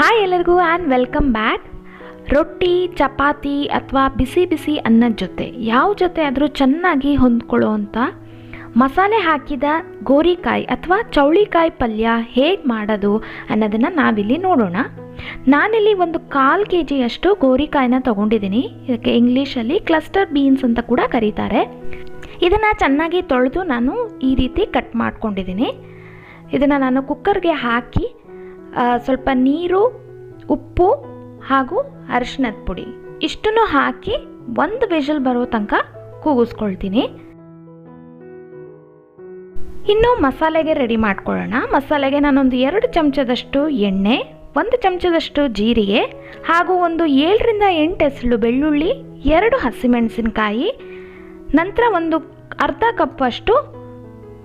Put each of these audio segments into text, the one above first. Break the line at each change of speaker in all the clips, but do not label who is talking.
Hi ಎಲ್ಲರಿಗೂ and welcome back. ರೊಟ್ಟಿ, ಚಪಾತಿ ಅಥವಾ ಬಿಸಿ ಬಿಸಿ ಅನ್ನದ ಜೊತೆ ಯಾವ ಜೊತೆ ಆದರೂ ಚೆನ್ನಾಗಿ ಹೊಂದ್ಕೊಳ್ಳೋ ಅಂಥ ಮಸಾಲೆ ಹಾಕಿದ ಗೋರಿಕಾಯಿ ಅಥವಾ ಚೌಳಿಕಾಯಿ ಪಲ್ಯ ಹೇಗೆ ಮಾಡೋದು ಅನ್ನೋದನ್ನು ನಾವಿಲ್ಲಿ ನೋಡೋಣ. ನಾನಿಲ್ಲಿ ಒಂದು 1/4 kg ಗೋರಿಕಾಯಿನ ತೊಗೊಂಡಿದ್ದೀನಿ. ಇದಕ್ಕೆ ಇಂಗ್ಲೀಷಲ್ಲಿ ಕ್ಲಸ್ಟರ್ ಬೀನ್ಸ್ ಅಂತ ಕೂಡ ಕರೀತಾರೆ. ಇದನ್ನು ಚೆನ್ನಾಗಿ ತೊಳೆದು ನಾನು ಈ ರೀತಿ ಕಟ್ ಮಾಡ್ಕೊಂಡಿದ್ದೀನಿ. ಇದನ್ನು ನಾನು ಕುಕ್ಕರ್ಗೆ ಹಾಕಿ ಸ್ವಲ್ಪ ನೀರು, ಉಪ್ಪು ಹಾಗೂ ಅರಿಶಿಣದ ಪುಡಿ ಇಷ್ಟನ್ನು ಹಾಕಿ 1 ವಿಷಲ್ ಬರೋ ತನಕ ಕೂಗಿಸ್ಕೊಳ್ತೀನಿ. ಇನ್ನು ಮಸಾಲೆಗೆ ರೆಡಿ ಮಾಡ್ಕೊಳ್ಳೋಣ. ಮಸಾಲೆಗೆ ನಾನೊಂದು 2 ಚಮಚದಷ್ಟು ಎಣ್ಣೆ, 1 ಚಮಚದಷ್ಟು ಜೀರಿಗೆ ಹಾಗೂ ಒಂದು 7ರಿಂದ 8 ಎಸಳು ಬೆಳ್ಳುಳ್ಳಿ, 2 ಹಸಿಮೆಣಸಿನಕಾಯಿ, ನಂತರ ಒಂದು ಅರ್ಧ ಕಪ್ಪಷ್ಟು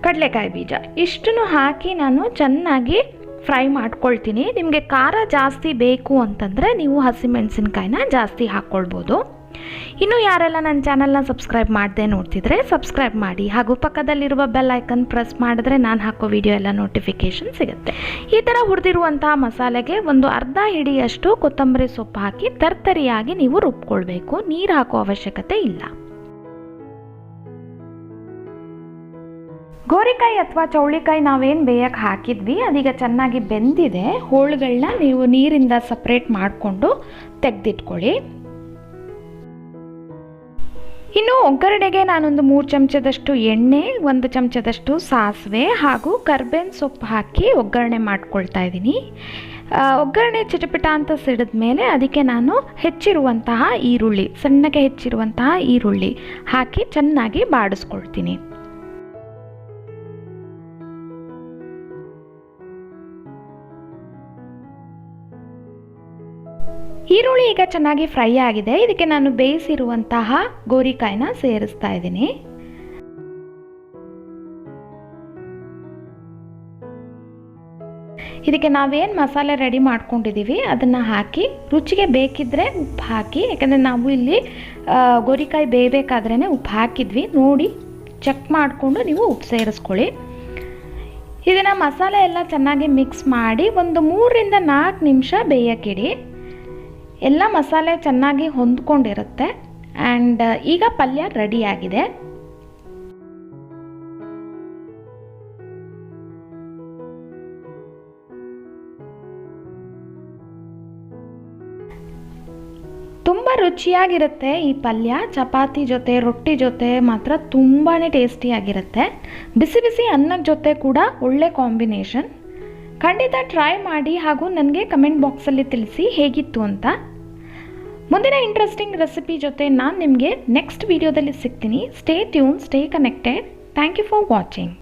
ಕಡಲೆಕಾಯಿ ಬೀಜ ಇಷ್ಟನ್ನು ಹಾಕಿ ನಾನು ಚೆನ್ನಾಗಿ ಫ್ರೈ ಮಾಡ್ಕೊಳ್ತೀನಿ. ನಿಮಗೆ ಖಾರ ಜಾಸ್ತಿ ಬೇಕು ಅಂತಂದರೆ ನೀವು ಹಸಿಮೆಣಸಿನ್ಕಾಯಿನ ಜಾಸ್ತಿ ಹಾಕ್ಕೊಳ್ಬೋದು. ಇನ್ನು ಯಾರೆಲ್ಲ ನನ್ನ ಚಾನಲ್ನ ಸಬ್ಸ್ಕ್ರೈಬ್ ಮಾಡದೆ ನೋಡ್ತಿದ್ರೆ ಸಬ್ಸ್ಕ್ರೈಬ್ ಮಾಡಿ ಹಾಗೂ ಪಕ್ಕದಲ್ಲಿರುವ ಬೆಲ್ ಐಕನ್ ಪ್ರೆಸ್ ಮಾಡಿದ್ರೆ ನಾನು ಹಾಕೋ ವಿಡಿಯೋ ಎಲ್ಲ ನೋಟಿಫಿಕೇಷನ್ ಸಿಗುತ್ತೆ. ಈ ಥರ ಹುರಿದಿರುವಂತಹ ಮಸಾಲೆಗೆ ಒಂದು ಅರ್ಧ ಹಿಡಿಯಷ್ಟು ಕೊತ್ತಂಬರಿ ಸೊಪ್ಪು ಹಾಕಿ ತರ್ತರಿಯಾಗಿ ನೀವು ರುಬ್ಕೊಳ್ಬೇಕು. ನೀರು ಹಾಕೋ ಅವಶ್ಯಕತೆ ಇಲ್ಲ. ಗೋರಿಕಾಯಿ ಅಥವಾ ಚೌಳಿಕಾಯಿ ನಾವೇನು ಬೇಯಕ್ಕೆ ಹಾಕಿದ್ವಿ ಅದೀಗ ಚೆನ್ನಾಗಿ ಬೆಂದಿದೆ. ಹೋಳುಗಳನ್ನ ನೀವು ನೀರಿಂದ ಸಪ್ರೇಟ್ ಮಾಡಿಕೊಂಡು ತೆಗೆದಿಟ್ಕೊಳ್ಳಿ. ಇನ್ನು ಒಗ್ಗರಣೆಗೆ ನಾನೊಂದು 3 ಚಮಚದಷ್ಟು ಎಣ್ಣೆ, 1 ಚಮಚದಷ್ಟು ಸಾಸಿವೆ ಹಾಗೂ ಕರ್ಬೇವಿನ ಸೊಪ್ಪು ಹಾಕಿ ಒಗ್ಗರಣೆ ಮಾಡ್ಕೊಳ್ತಾ ಇದ್ದೀನಿ. ಒಗ್ಗರಣೆ ಚಿಟಪಿಟ ಅಂತ ಸಿಡಿದ ಮೇಲೆ ಅದಕ್ಕೆ ನಾನು ಹೆಚ್ಚಿರುವಂತಹ ಈರುಳ್ಳಿ, ಸಣ್ಣಗೆ ಹೆಚ್ಚಿರುವಂತಹ ಈರುಳ್ಳಿ ಹಾಕಿ ಚೆನ್ನಾಗಿ ಬಾಡಿಸ್ಕೊಳ್ತೀನಿ. ಈರುಳ್ಳಿ ಈಗ ಚೆನ್ನಾಗಿ ಫ್ರೈ ಆಗಿದೆ. ಇದಕ್ಕೆ ನಾನು ಬೇಯಿಸಿರುವಂತಹ ಗೋರಿಕಾಯಿನ ಸೇರಿಸ್ತಾ ಇದ್ದೀನಿ. ಇದಕ್ಕೆ ನಾವೇನು ಮಸಾಲೆ ರೆಡಿ ಮಾಡ್ಕೊಂಡಿದ್ದೀವಿ ಅದನ್ನು ಹಾಕಿ ರುಚಿಗೆ ಬೇಕಿದ್ದರೆ ಉಪ್ಪು ಹಾಕಿ, ಯಾಕಂದರೆ ನಾವು ಇಲ್ಲಿ ಗೋರಿಕಾಯಿ ಬೇಯಬೇಕಾದ್ರೇ ಉಪ್ಪು ಹಾಕಿದ್ವಿ. ನೋಡಿ ಚೆಕ್ ಮಾಡಿಕೊಂಡು ನೀವು ಉಪ್ಪು ಸೇರಿಸ್ಕೊಳ್ಳಿ. ಇದನ್ನು ಮಸಾಲೆ ಎಲ್ಲ ಚೆನ್ನಾಗಿ ಮಿಕ್ಸ್ ಮಾಡಿ ಒಂದು 3ರಿಂದ 4 ನಿಮಿಷ ಬೇಯಕ್ಕಿಡಿ. ಎಲ್ಲ ಮಸಾಲೆ ಚೆನ್ನಾಗಿ ಹೊಂದ್ಕೊಂಡಿರುತ್ತೆ. ಆ್ಯಂಡ್ ಈಗ ಪಲ್ಯ ರೆಡಿಯಾಗಿದೆ. ತುಂಬ ರುಚಿಯಾಗಿರುತ್ತೆ ಈ ಪಲ್ಯ. ಚಪಾತಿ ಜೊತೆ, ರೊಟ್ಟಿ ಜೊತೆ ಮಾತ್ರ ತುಂಬಾ ಟೇಸ್ಟಿಯಾಗಿರುತ್ತೆ. ಬಿಸಿ ಬಿಸಿ ಅನ್ನದ ಜೊತೆ ಕೂಡ ಒಳ್ಳೆ ಕಾಂಬಿನೇಷನ್. ಖಂಡಿತ ಟ್ರೈ ಮಾಡಿ ಹಾಗೂ ನನಗೆ ಕಮೆಂಟ್ ಬಾಕ್ಸಲ್ಲಿ ತಿಳಿಸಿ ಹೇಗಿತ್ತು ಅಂತ. ಮುಂದಿನ ಇಂಟ್ರೆಸ್ಟಿಂಗ್ ರೆಸಿಪಿ ಜೊತೆ ನಾನು ನಿಮಗೆ ನೆಕ್ಸ್ಟ್ ವಿಡಿಯೋದಲ್ಲಿ ಸಿಗ್ತೀನಿ. Stay tune, stay connected. Thank you for watching.